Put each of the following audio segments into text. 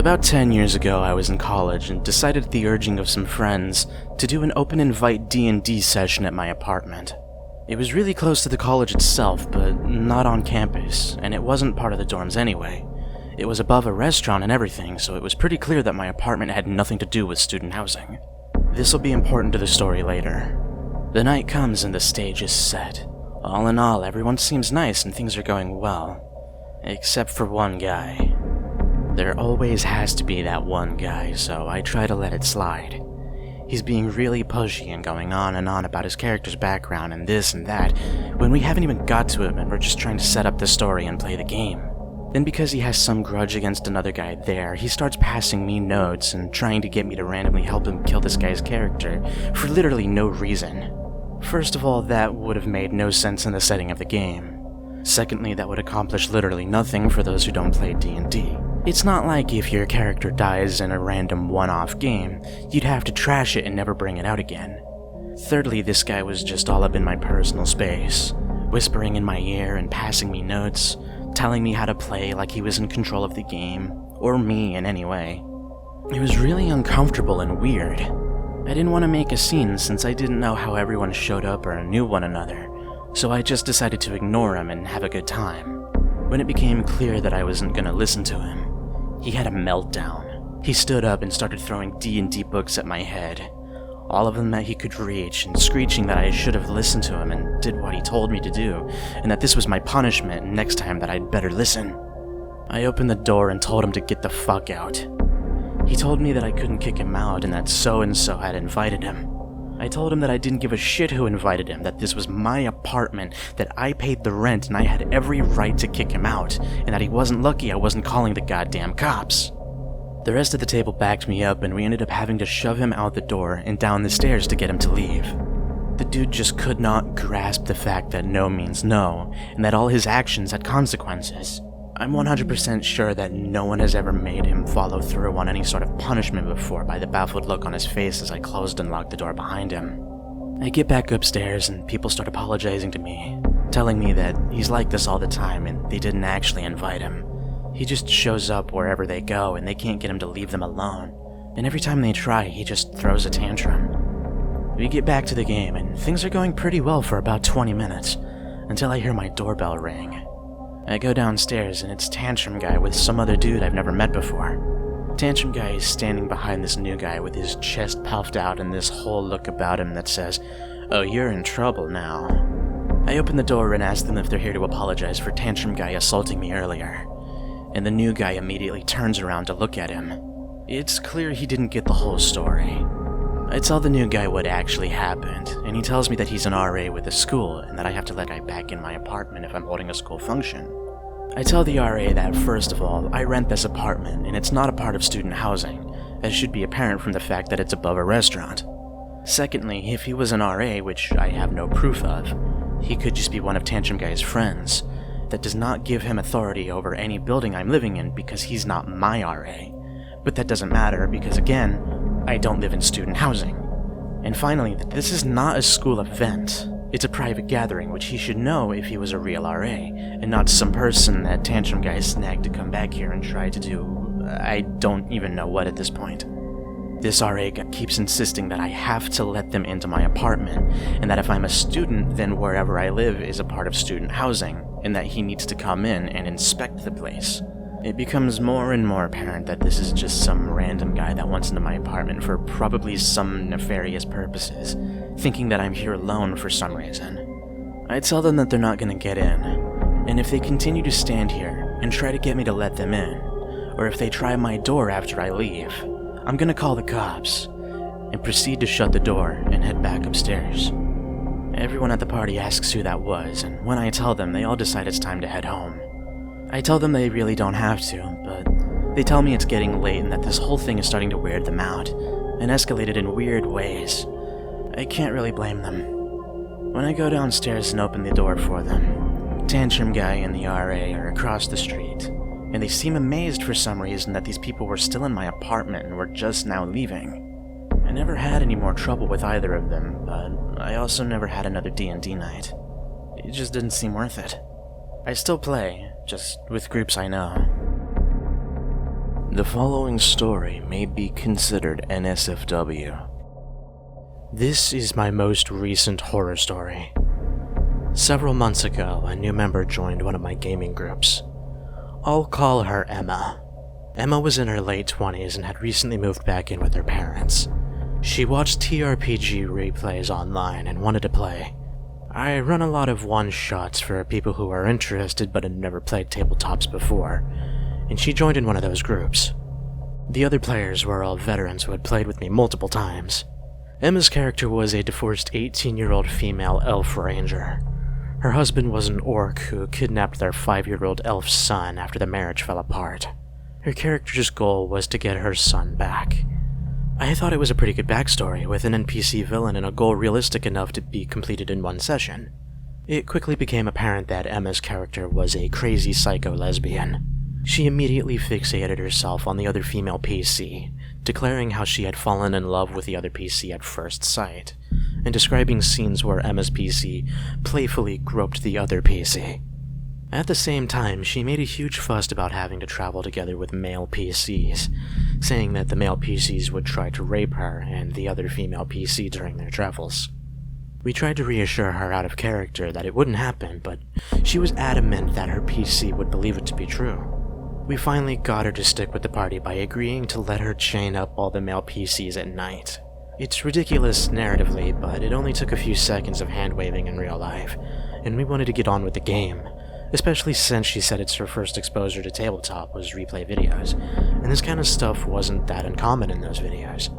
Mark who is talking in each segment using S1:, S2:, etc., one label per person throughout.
S1: About 10 years ago, I was in college and decided at the urging of some friends to do an open invite D&D session at my apartment. It was really close to the college itself, but not on campus, and it wasn't part of the dorms anyway. It was above a restaurant and everything, so it was pretty clear that my apartment had nothing to do with student housing. This will be important to the story later. The night comes and the stage is set. All in all, everyone seems nice and things are going well. Except for one guy. There always has to be that one guy, so I try to let it slide. He's being really pushy and going on and on about his character's background and this and that, when we haven't even got to it and we're just trying to set up the story and play the game. Then because he has some grudge against another guy there, he starts passing me notes and trying to get me to randomly help him kill this guy's character for literally no reason. First of all, that would have made no sense in the setting of the game. Secondly, that would accomplish literally nothing for those who don't play D&D. It's not like if your character dies in a random one-off game, you'd have to trash it and never bring it out again. Thirdly, this guy was just all up in my personal space, whispering in my ear and passing me notes, telling me how to play like he was in control of the game, or me in any way. It was really uncomfortable and weird. I didn't want to make a scene since I didn't know how everyone showed up or knew one another, so I just decided to ignore him and have a good time. When it became clear that I wasn't going to listen to him, he had a meltdown. He stood up and started throwing D&D books at my head, all of them that he could reach, and screeching that I should have listened to him and did what he told me to do, and that this was my punishment and next time that I'd better listen. I opened the door and told him to get the fuck out. He told me that I couldn't kick him out and that so-and-so had invited him. I told him that I didn't give a shit who invited him, that this was my apartment, that I paid the rent and I had every right to kick him out, and that he wasn't lucky I wasn't calling the goddamn cops. The rest of the table backed me up and we ended up having to shove him out the door and down the stairs to get him to leave. The dude just could not grasp the fact that no means no, and that all his actions had consequences. I'm 100% sure that no one has ever made him follow through on any sort of punishment before by the baffled look on his face as I closed and locked the door behind him. I get back upstairs and people start apologizing to me, telling me that he's like this all the time and they didn't actually invite him. He just shows up wherever they go and they can't get him to leave them alone, and every time they try, he just throws a tantrum. We get back to the game and things are going pretty well for about 20 minutes, until I hear my doorbell ring. I go downstairs and it's Tantrum Guy with some other dude I've never met before. Tantrum Guy is standing behind this new guy with his chest puffed out and this whole look about him that says, "Oh, you're in trouble now." I open the door and ask them if they're here to apologize for Tantrum Guy assaulting me earlier, and the new guy immediately turns around to look at him. It's clear he didn't get the whole story. I tell the new guy what actually happened, and he tells me that he's an RA with a school and that I have to let guy back in my apartment if I'm holding a school function. I tell the RA that, first of all, I rent this apartment and it's not a part of student housing, as should be apparent from the fact that it's above a restaurant. Secondly, if he was an RA, which I have no proof of, he could just be one of Tantrum Guy's friends. That does not give him authority over any building I'm living in because he's not my RA. But that doesn't matter because, again, I don't live in student housing. And finally, this is not a school event. It's a private gathering, which he should know if he was a real RA, and not some person that Tantrum Guy snagged to come back here and try to do... I don't even know what at this point. This RA keeps insisting that I have to let them into my apartment, and that if I'm a student, then wherever I live is a part of student housing, and that he needs to come in and inspect the place. It becomes more and more apparent that this is just some random guy that wants into my apartment for probably some nefarious purposes, thinking that I'm here alone for some reason. I tell them that they're not gonna get in, and if they continue to stand here and try to get me to let them in, or if they try my door after I leave, I'm gonna call the cops, and proceed to shut the door and head back upstairs. Everyone at the party asks who that was, and when I tell them, they all decide it's time to head home. I tell them they really don't have to, but they tell me it's getting late and that this whole thing is starting to weird them out, and escalated in weird ways. I can't really blame them. When I go downstairs and open the door for them, Tantrum Guy and the RA are across the street, and they seem amazed for some reason that these people were still in my apartment and were just now leaving. I never had any more trouble with either of them, but I also never had another D&D night. It just didn't seem worth it. I still play, just with groups I know. The following story may be considered NSFW. This is my most recent horror story. Several months ago, a new member joined one of my gaming groups. I'll call her Emma. Emma was in her late 20s and had recently moved back in with her parents. She watched TRPG replays online and wanted to play. I run a lot of one-shots for people who are interested but had never played tabletops before, and she joined in one of those groups. The other players were all veterans who had played with me multiple times. Emma's character was a divorced 18-year-old female elf ranger. Her husband was an orc who kidnapped their 5-year-old elf son after the marriage fell apart. Her character's goal was to get her son back. I thought it was a pretty good backstory, with an NPC villain and a goal realistic enough to be completed in one session. It quickly became apparent that Emma's character was a crazy psycho lesbian. She immediately fixated herself on the other female PC, declaring how she had fallen in love with the other PC at first sight, and describing scenes where Emma's PC playfully groped the other PC. At the same time, she made a huge fuss about having to travel together with male PCs, saying that the male PCs would try to rape her and the other female PC during their travels. We tried to reassure her out of character that it wouldn't happen, but she was adamant that her PC would believe it to be true. We finally got her to stick with the party by agreeing to let her chain up all the male PCs at night. It's ridiculous narratively, but it only took a few seconds of hand-waving in real life, and we wanted to get on with the game, especially since she said it's her first exposure to tabletop was replay videos, and this kind of stuff wasn't that uncommon in those videos.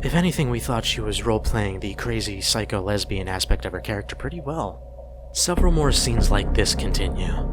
S1: If anything, we thought she was role-playing the crazy psycho-lesbian aspect of her character pretty well. Several more scenes like this continue.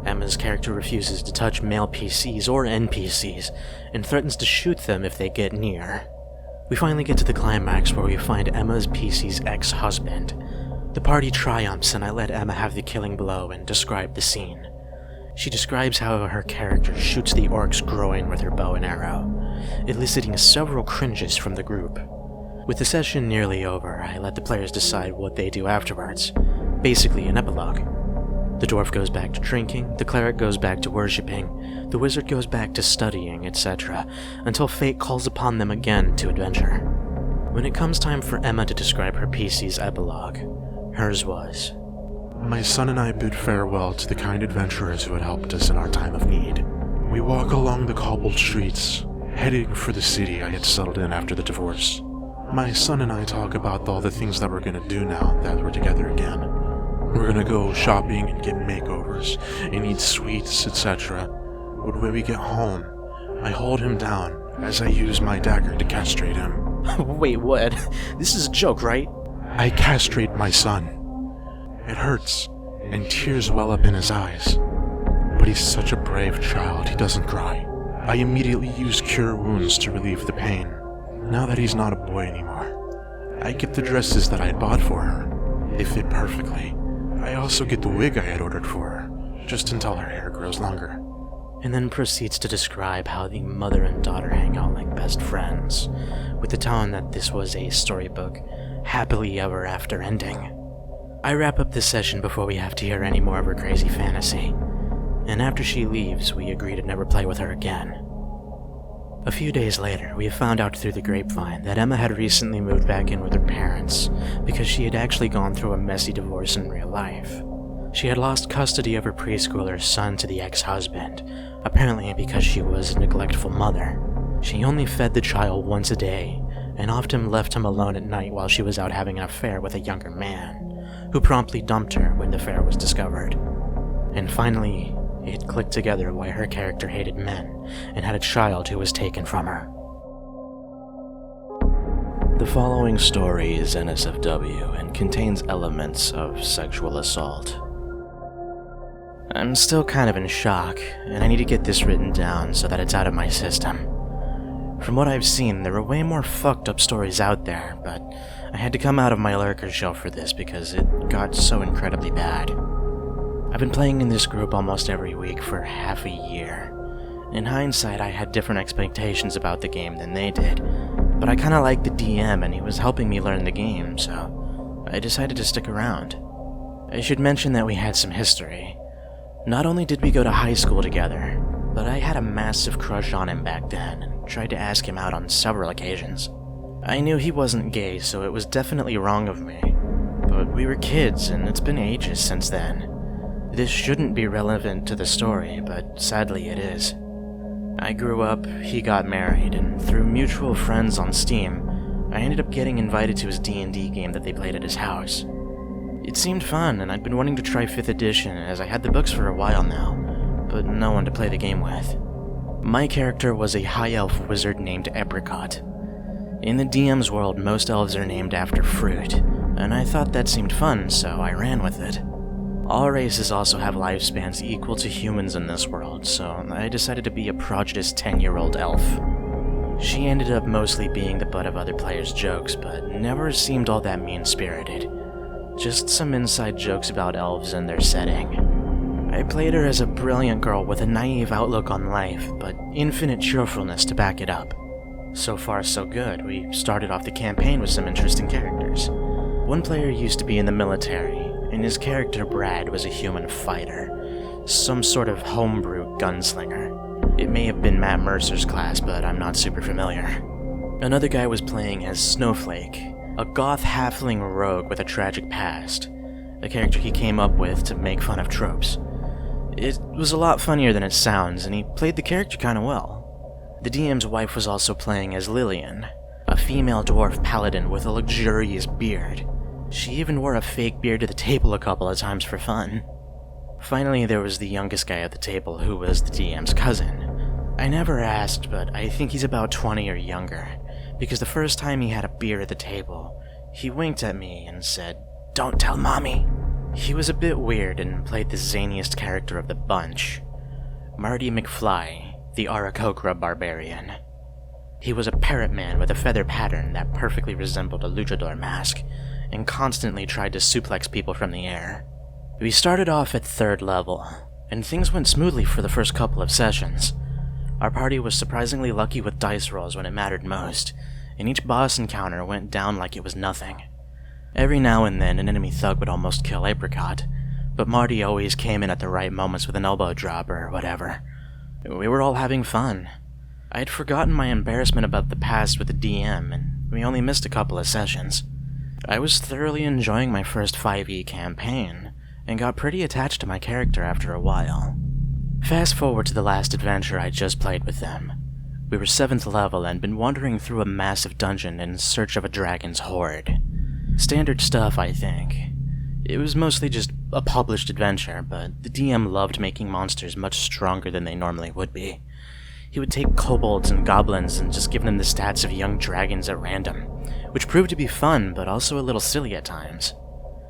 S1: Emma's character refuses to touch male PCs or NPCs, and threatens to shoot them if they get near. We finally get to the climax where we find Emma's PC's ex-husband. The party triumphs and I let Emma have the killing blow and describe the scene. She describes how her character shoots the orc's groin with her bow and arrow, eliciting several cringes from the group. With the session nearly over, I let the players decide what they do afterwards, basically an epilogue. The dwarf goes back to drinking, the cleric goes back to worshipping, the wizard goes back to studying, etc., until fate calls upon them again to adventure. When it comes time for Emma to describe her PC's epilogue, hers was,
S2: "My son and I bid farewell to the kind adventurers who had helped us in our time of need. We walk along the cobbled streets, heading for the city I had settled in after the divorce. My son and I talk about all the things that we're gonna do now that we're together again. We're gonna go shopping and get makeovers, and eat sweets, etc. But when we get home, I hold him down as I use my dagger to castrate him."
S1: Wait, what? This is a joke, right?
S2: "I castrate my son. It hurts, and tears well up in his eyes. But he's such a brave child, he doesn't cry. I immediately use cure wounds to relieve the pain. Now that he's not a boy anymore, I get the dresses that I had bought for her. They fit perfectly. I also get the wig I had ordered for her, just until her hair grows longer."
S1: And then proceeds to describe how the mother and daughter hang out like best friends, with the tone that this was a storybook, happily ever after ending. I wrap up this session before we have to hear any more of her crazy fantasy, and after she leaves, we agree to never play with her again. A few days later, we found out through the grapevine that Emma had recently moved back in with her parents because she had actually gone through a messy divorce in real life. She had lost custody of her preschooler son to the ex-husband, apparently because she was a neglectful mother. She only fed the child once a day, and often left him alone at night while she was out having an affair with a younger man, who promptly dumped her when the affair was discovered. And finally, it clicked together why her character hated men and had a child who was taken from her. The following story is NSFW and contains elements of sexual assault. I'm still kind of in shock, and I need to get this written down so that it's out of my system. From what I've seen, there are way more fucked up stories out there, but I had to come out of my lurker shell for this because it got so incredibly bad. I've been playing in this group almost every week for half a year. In hindsight, I had different expectations about the game than they did, but I kinda liked the DM and he was helping me learn the game, so I decided to stick around. I should mention that we had some history. Not only did we go to high school together, but I had a massive crush on him back then and tried to ask him out on several occasions. I knew he wasn't gay, so it was definitely wrong of me, but we were kids and it's been ages since then. This shouldn't be relevant to the story, but sadly it is. I grew up, he got married, and through mutual friends on Steam, I ended up getting invited to his D&D game that they played at his house. It seemed fun, and I'd been wanting to try 5th edition as I had the books for a while now, but no one to play the game with. My character was a high elf wizard named Apricot. In the DM's world, most elves are named after fruit, and I thought that seemed fun, so I ran with it. All races also have lifespans equal to humans in this world, so I decided to be a prodigious 10-year-old elf. She ended up mostly being the butt of other players' jokes, but never seemed all that mean-spirited. Just some inside jokes about elves and their setting. I played her as a brilliant girl with a naive outlook on life, but infinite cheerfulness to back it up. So far so good. We started off the campaign with some interesting characters. One player used to be in the military, and his character Brad was a human fighter, some sort of homebrew gunslinger. It may have been Matt Mercer's class, but I'm not super familiar. Another guy was playing as Snowflake, a goth halfling rogue with a tragic past, a character he came up with to make fun of tropes. It was a lot funnier than it sounds, and he played the character kinda well. The DM's wife was also playing as Lillian, a female dwarf paladin with a luxurious beard. She even wore a fake beard to the table a couple of times for fun. Finally, there was the youngest guy at the table, who was the DM's cousin. I never asked, but I think he's about 20 or younger, because the first time he had a beer at the table, he winked at me and said, "Don't tell mommy." He was a bit weird and played the zaniest character of the bunch, Marty McFly, the Aarakocra barbarian. He was a parrot man with a feather pattern that perfectly resembled a luchador mask, and constantly tried to suplex people from the air. We started off at 3rd level, and things went smoothly for the first couple of sessions. Our party was surprisingly lucky with dice rolls when it mattered most, and each boss encounter went down like it was nothing. Every now and then an enemy thug would almost kill Apricot, but Marty always came in at the right moments with an elbow drop or whatever. We were all having fun. I had forgotten my embarrassment about the past with the DM, and we only missed a couple of sessions. I was thoroughly enjoying my first 5e campaign, and got pretty attached to my character after a while. Fast forward to the last adventure I just played with them. We were 7th level and been wandering through a massive dungeon in search of a dragon's hoard. Standard stuff, I think. It was mostly just a published adventure, but the DM loved making monsters much stronger than they normally would be. He would take kobolds and goblins and just give them the stats of young dragons at random, which proved to be fun, but also a little silly at times.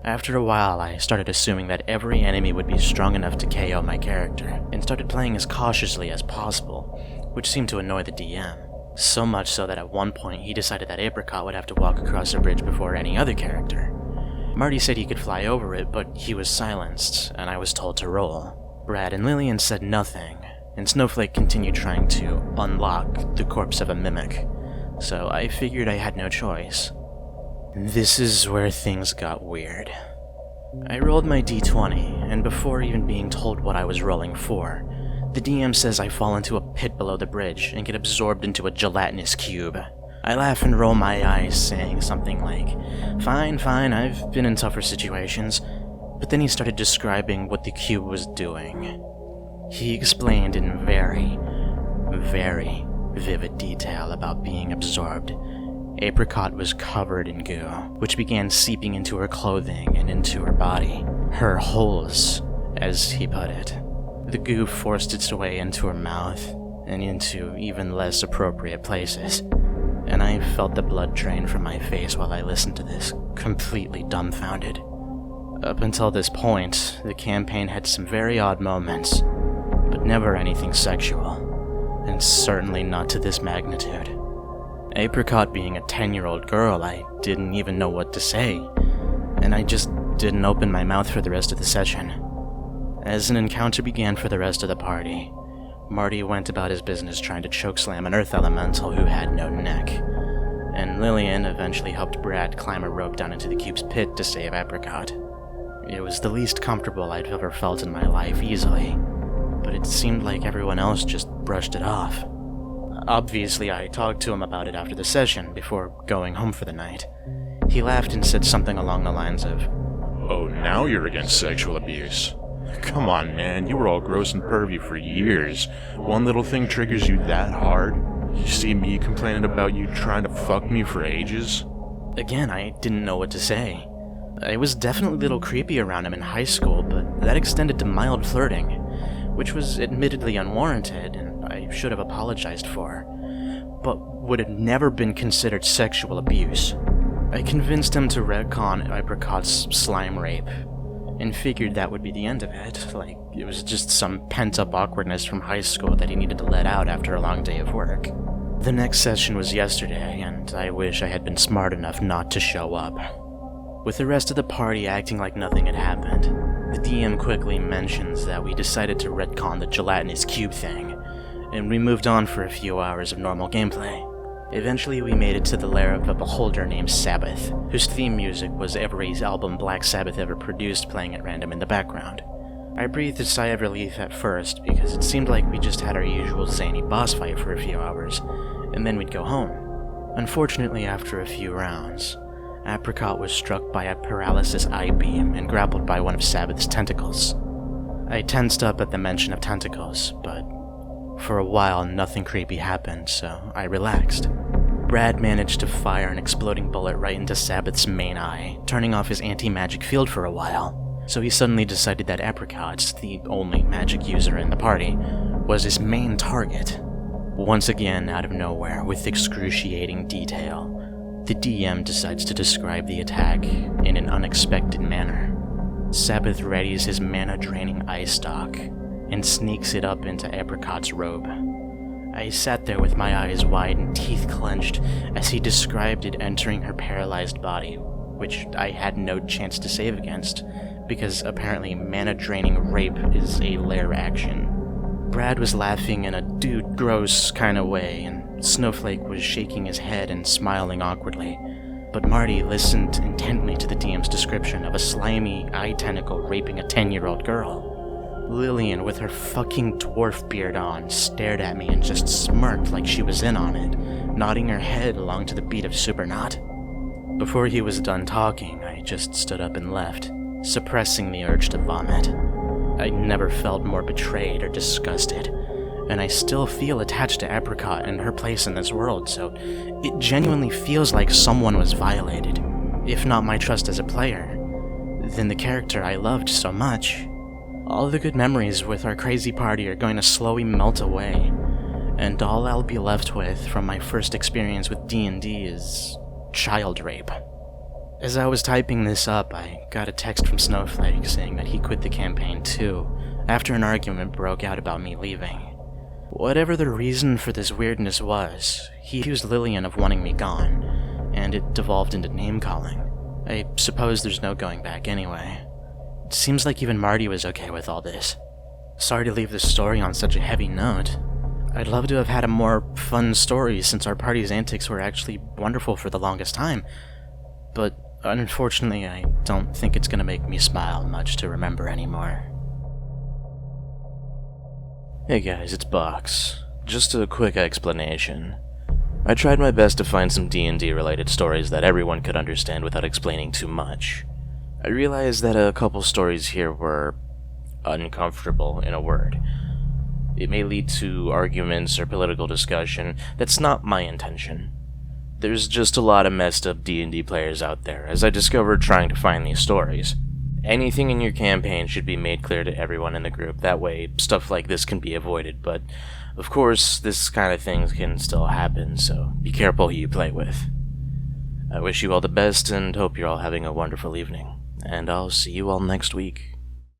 S1: After a while, I started assuming that every enemy would be strong enough to KO my character, and started playing as cautiously as possible, which seemed to annoy the DM. So much so that at one point he decided that Apricot would have to walk across a bridge before any other character. Marty said he could fly over it, but he was silenced, and I was told to roll. Brad and Lillian said nothing, and Snowflake continued trying to unlock the corpse of a mimic, so I figured I had no choice. This is where things got weird. I rolled my d20, and before even being told what I was rolling for, the DM says I fall into a pit below the bridge and get absorbed into a gelatinous cube. I laugh and roll my eyes, saying something like, Fine, I've been in tougher situations," but then he started describing what the cube was doing. He explained in very, very vivid detail about being absorbed. Apricot was covered in goo, which began seeping into her clothing and into her body. Her holes, as he put it. The goo forced its way into her mouth, and into even less appropriate places, and I felt the blood drain from my face while I listened to this, completely dumbfounded. Up until this point, the campaign had some very odd moments, but never anything sexual, and certainly not to this magnitude. Apricot being a 10-year-old girl, I didn't even know what to say, and I just didn't open my mouth for the rest of the session. As an encounter began for the rest of the party, Marty went about his business trying to chokeslam an earth elemental who had no neck, and Lillian eventually helped Brad climb a rope down into the cube's pit to save Apricot. It was the least comfortable I'd ever felt in my life easily, but but it seemed like everyone else just brushed it off. Obviously, I talked to him about it after the session, before going home for the night. He laughed and said something along the lines of,
S2: "Oh, now you're against sexual abuse? Come on, man, you were all gross and pervy for years. One little thing triggers you that hard? You see me complaining about you trying to fuck me for ages?"
S1: Again, I didn't know what to say. I was definitely a little creepy around him in high school, but that extended to mild flirting, which was admittedly unwarranted and I should have apologized for, but would have never been considered sexual abuse. I convinced him to retcon Apricot's slime rape, and figured that would be the end of it, like it was just some pent-up awkwardness from high school that he needed to let out after a long day of work. The next session was yesterday, and I wish I had been smart enough not to show up. With the rest of the party acting like nothing had happened, the DM quickly mentions that we decided to retcon the gelatinous cube thing, and we moved on for a few hours of normal gameplay. Eventually we made it to the lair of a beholder named Sabbath, whose theme music was every album Black Sabbath ever produced playing at random in the background. I breathed a sigh of relief at first, because it seemed like we just had our usual zany boss fight for a few hours, and then we'd go home. Unfortunately, after a few rounds, Apricot was struck by a paralysis eye beam and grappled by one of Sabbath's tentacles. I tensed up at the mention of tentacles, but for a while nothing creepy happened, so I relaxed. Brad managed to fire an exploding bullet right into Sabbath's main eye, turning off his anti-magic field for a while, so he suddenly decided that Apricot, the only magic user in the party, was his main target. Once again, out of nowhere, with excruciating detail, the DM decides to describe the attack in an unexpected manner. Sabbath readies his mana-draining eye stalk and sneaks it up into Apricot's robe. I sat there with my eyes wide and teeth clenched as he described it entering her paralyzed body, which I had no chance to save against, because apparently mana-draining rape is a lair action. Brad was laughing in a dude gross kind of way, and Snowflake was shaking his head and smiling awkwardly, but Marty listened intently to the DM's description of a slimy eye tentacle raping a 10-year-old girl. Lillian, with her fucking dwarf beard on, stared at me and just smirked like she was in on it, nodding her head along to the beat of Supernaut. Before he was done talking, I just stood up and left, suppressing the urge to vomit. I never felt more betrayed or disgusted, and I still feel attached to Apricot and her place in this world, so it genuinely feels like someone was violated. If not my trust as a player, then the character I loved so much. All the good memories with our crazy party are going to slowly melt away, and all I'll be left with from my first experience with D&D is child rape. As I was typing this up, I got a text from Snowflake saying that he quit the campaign too, after an argument broke out about me leaving. Whatever the reason for this weirdness was, he accused Lillian of wanting me gone, and it devolved into name-calling. I suppose there's no going back anyway. It seems like even Marty was okay with all this. Sorry to leave this story on such a heavy note. I'd love to have had a more fun story since our party's antics were actually wonderful for the longest time, but unfortunately I don't think it's gonna make me smile much to remember anymore.
S3: Hey guys, it's Box. Just a quick explanation. I tried my best to find some D&D related stories that everyone could understand without explaining too much. I realized that a couple stories here were uncomfortable, in a word. It may lead to arguments or political discussion. That's not my intention. There's just a lot of messed up D&D players out there, as I discovered trying to find these stories. Anything in your campaign should be made clear to everyone in the group, that way stuff like this can be avoided, but of course this kind of thing can still happen, so be careful who you play with. I wish you all the best and hope you're all having a wonderful evening, and I'll see you all next week.